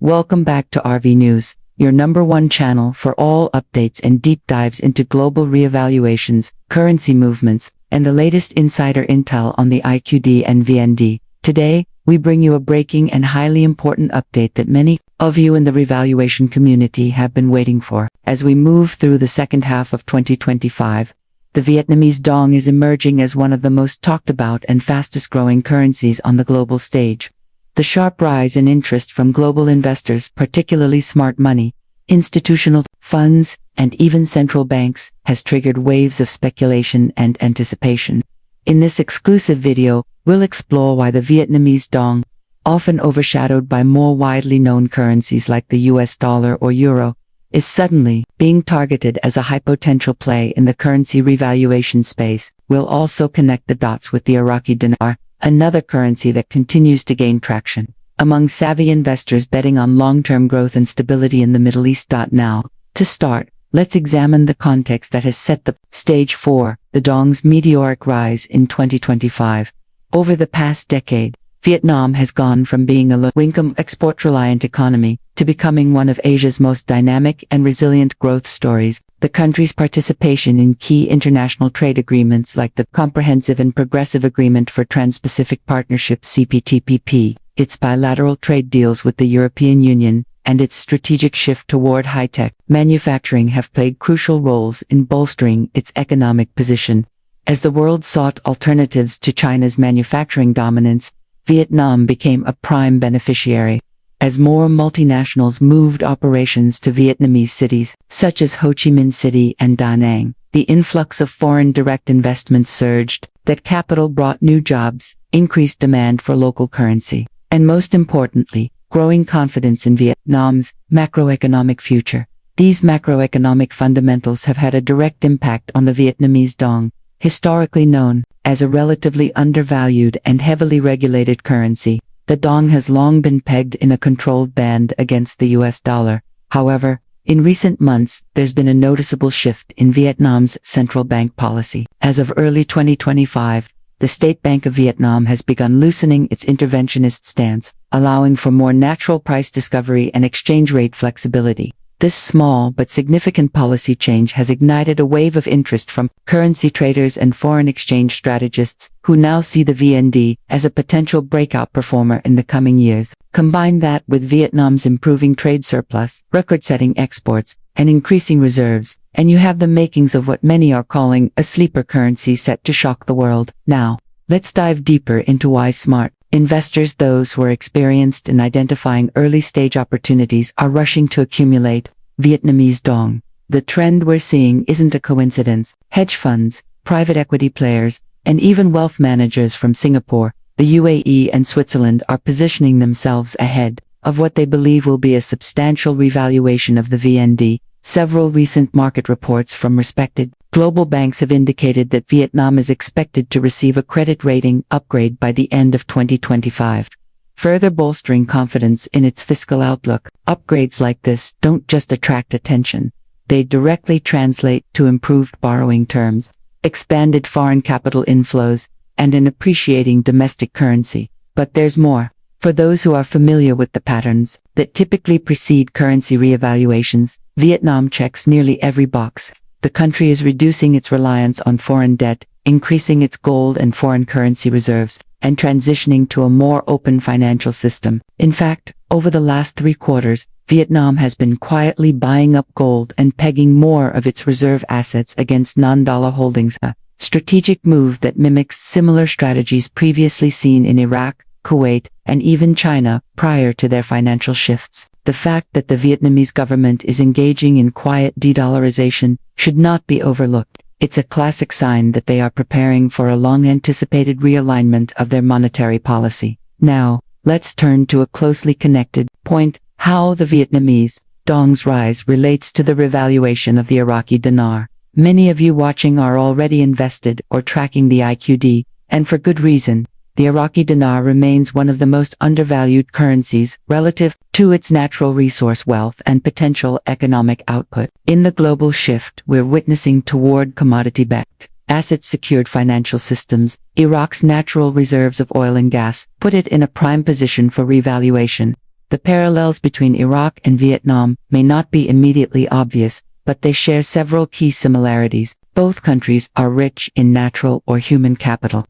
Welcome back to RV News, your number one channel for all updates and deep dives into global reevaluations, currency movements, and the latest insider intel on the IQD and VND. Today, we bring you a breaking and highly important update that many of you in the revaluation community have been waiting for. As we move through the second half of 2025, the Vietnamese Dong is emerging as one of the most talked about and fastest growing currencies on the global stage. The sharp rise in interest from global investors, particularly smart money, institutional funds, and even central banks, has triggered waves of speculation and anticipation. In this exclusive video, we'll explore why the Vietnamese Dong, often overshadowed by more widely known currencies like the US dollar or euro, is suddenly being targeted as a high potential play in the currency revaluation space. We'll also connect the dots with the Iraqi Dinar, another currency that continues to gain traction among savvy investors betting on long-term growth and stability in the Middle East. Now, to start, let's examine the context that has set the stage for the Dong's meteoric rise in 2025. Over the past decade, Vietnam has gone from being a low-income export-reliant economy to becoming one of Asia's most dynamic and resilient growth stories. The country's participation in key international trade agreements like the Comprehensive and Progressive Agreement for Trans-Pacific Partnership (CPTPP), its bilateral trade deals with the European Union, and its strategic shift toward high-tech manufacturing have played crucial roles in bolstering its economic position. As the world sought alternatives to China's manufacturing dominance, Vietnam became a prime beneficiary. As more multinationals moved operations to Vietnamese cities, such as Ho Chi Minh City and Da Nang, the influx of foreign direct investments surged. That capital brought new jobs, increased demand for local currency, and most importantly, growing confidence in Vietnam's macroeconomic future. These macroeconomic fundamentals have had a direct impact on the Vietnamese Dong, historically known as a relatively undervalued and heavily regulated currency. The Dong has long been pegged in a controlled band against the US dollar. However, in recent months, there's been a noticeable shift in Vietnam's central bank policy. As of early 2025, the State Bank of Vietnam has begun loosening its interventionist stance, allowing for more natural price discovery and exchange rate flexibility. This small but significant policy change has ignited a wave of interest from currency traders and foreign exchange strategists, who now see the VND as a potential breakout performer in the coming years. Combine that with Vietnam's improving trade surplus, record-setting exports, and increasing reserves, and you have the makings of what many are calling a sleeper currency set to shock the world. Now, let's dive deeper into why smart investors, those who are experienced in identifying early-stage opportunities, are rushing to accumulate Vietnamese Dong. The trend we're seeing isn't a coincidence. Hedge funds, private equity players, and even wealth managers from Singapore, the UAE, and Switzerland are positioning themselves ahead of what they believe will be a substantial revaluation of the VND. Several recent market reports from respected global banks have indicated that Vietnam is expected to receive a credit rating upgrade by the end of 2025, further bolstering confidence in its fiscal outlook. Upgrades like this don't just attract attention, they directly translate to improved borrowing terms, expanded foreign capital inflows, and an appreciating domestic currency. But there's more. For those who are familiar with the patterns that typically precede currency reevaluations, Vietnam checks nearly every box. The country is reducing its reliance on foreign debt, increasing its gold and foreign currency reserves, and transitioning to a more open financial system. In fact, over the last 3 quarters, Vietnam has been quietly buying up gold and pegging more of its reserve assets against non-dollar holdings, a strategic move that mimics similar strategies previously seen in Iraq, Kuwait, and even China prior to their financial shifts. The fact that the Vietnamese government is engaging in quiet de-dollarization should not be overlooked. It's a classic sign that they are preparing for a long-anticipated realignment of their monetary policy. Now, let's turn to a closely connected point: how the Vietnamese Dong's rise relates to the revaluation of the Iraqi Dinar. Many of you watching are already invested or tracking the IQD, and for good reason. The Iraqi Dinar remains one of the most undervalued currencies relative to its natural resource wealth and potential economic output. In the global shift we're witnessing toward commodity-backed, asset-secured financial systems, Iraq's natural reserves of oil and gas put it in a prime position for revaluation. The parallels between Iraq and Vietnam may not be immediately obvious, but they share several key similarities. Both countries are rich in natural or human capital.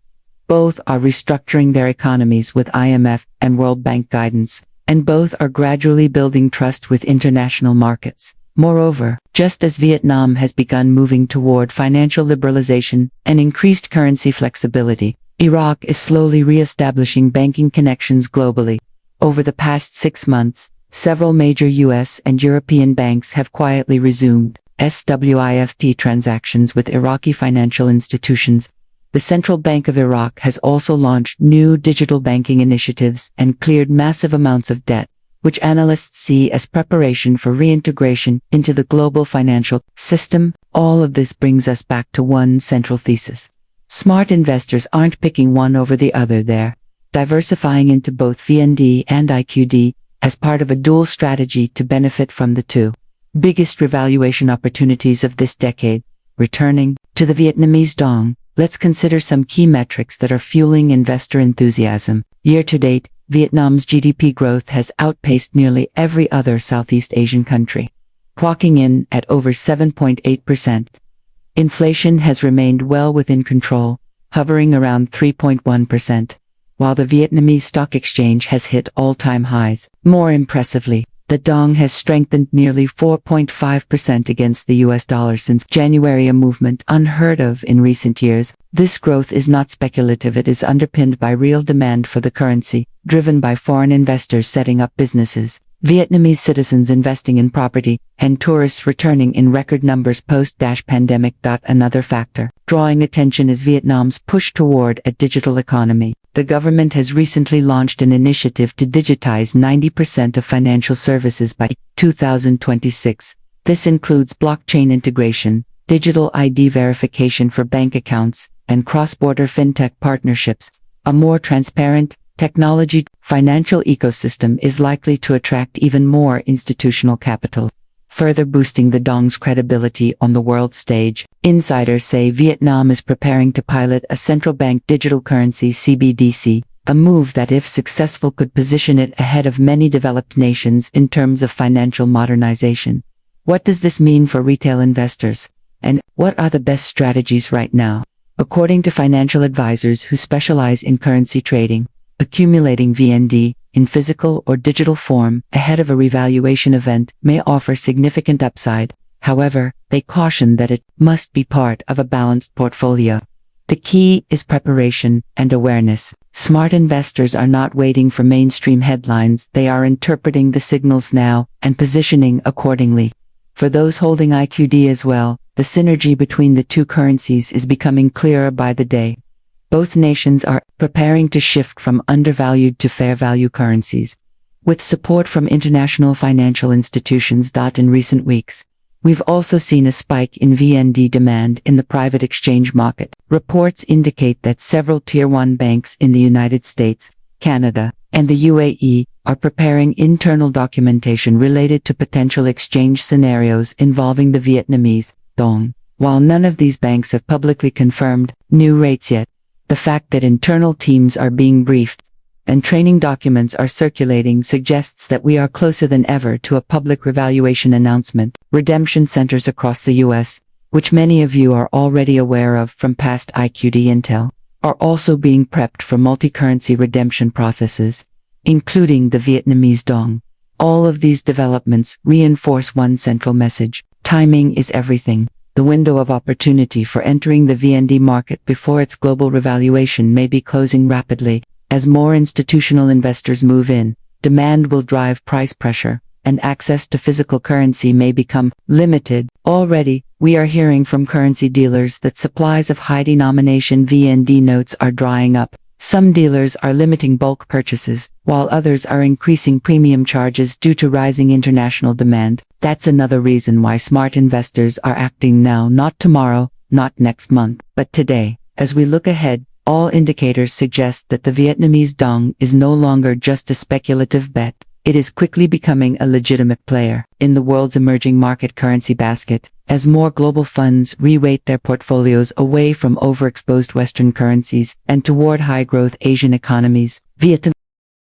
Both are restructuring their economies with IMF and World Bank guidance, and both are gradually building trust with international markets. Moreover, just as Vietnam has begun moving toward financial liberalization and increased currency flexibility, Iraq is slowly re-establishing banking connections globally. Over the past 6 months, several major U.S. and European banks have quietly resumed SWIFT transactions with Iraqi financial institutions. The Central Bank of Iraq has also launched new digital banking initiatives and cleared massive amounts of debt, which analysts see as preparation for reintegration into the global financial system. All of this brings us back to one central thesis. Smart investors aren't picking one over the other, they're diversifying into both VND and IQD as part of a dual strategy to benefit from the two biggest revaluation opportunities of this decade. Returning to the Vietnamese Dong, let's consider some key metrics that are fueling investor enthusiasm. Year to date, Vietnam's GDP growth has outpaced nearly every other Southeast Asian country, clocking in at over 7.8%. Inflation has remained well within control, hovering around 3.1%, while the Vietnamese stock exchange has hit all-time highs. More impressively, the Dong has strengthened nearly 4.5% against the US dollar since January, a movement unheard of in recent years. This growth is not speculative, it is underpinned by real demand for the currency, driven by foreign investors setting up businesses, Vietnamese citizens investing in property, and tourists returning in record numbers post-pandemic. Another factor drawing attention is Vietnam's push toward a digital economy. The government has recently launched an initiative to digitize 90% of financial services by 2026. This includes blockchain integration, digital ID verification for bank accounts, and cross-border fintech partnerships. A more transparent, technology financial ecosystem is likely to attract even more institutional capital, further boosting the Dong's credibility on the world stage. Insiders say Vietnam is preparing to pilot a central bank digital currency CBDC, a move that, if successful, could position it ahead of many developed nations in terms of financial modernization. What does this mean for retail investors? And what are the best strategies right now? According to financial advisors who specialize in currency trading, accumulating VND in physical or digital form ahead of a revaluation event may offer significant upside. However, they caution that it must be part of a balanced portfolio. The key is preparation and awareness. Smart investors are not waiting for mainstream headlines, they are interpreting the signals now and positioning accordingly. For those holding IQD as well, the synergy between the two currencies is becoming clearer by the day. Both nations are preparing to shift from undervalued to fair value currencies, with support from international financial institutions. In recent weeks, we've also seen a spike in VND demand in the private exchange market. Reports indicate that several Tier 1 banks in the United States, Canada, and the UAE are preparing internal documentation related to potential exchange scenarios involving the Vietnamese Dong. While none of these banks have publicly confirmed new rates yet, the fact that internal teams are being briefed and training documents are circulating suggests that we are closer than ever to a public revaluation announcement. Redemption centers across the U.S., which many of you are already aware of from past IQD intel, are also being prepped for multi-currency redemption processes, including the Vietnamese Dong. All of these developments reinforce one central message: timing is everything. The window of opportunity for entering the VND market before its global revaluation may be closing rapidly. As more institutional investors move in, demand will drive price pressure, and access to physical currency may become limited. Already, we are hearing from currency dealers that supplies of high-denomination VND notes are drying up. Some dealers are limiting bulk purchases, while others are increasing premium charges due to rising international demand. That's another reason why smart investors are acting now, not tomorrow, not next month, but today. As we look ahead, all indicators suggest that the Vietnamese Dong is no longer just a speculative bet. It is quickly becoming a legitimate player in the world's emerging market currency basket, as more global funds reweight their portfolios away from overexposed Western currencies and toward high-growth Asian economies. Vietnam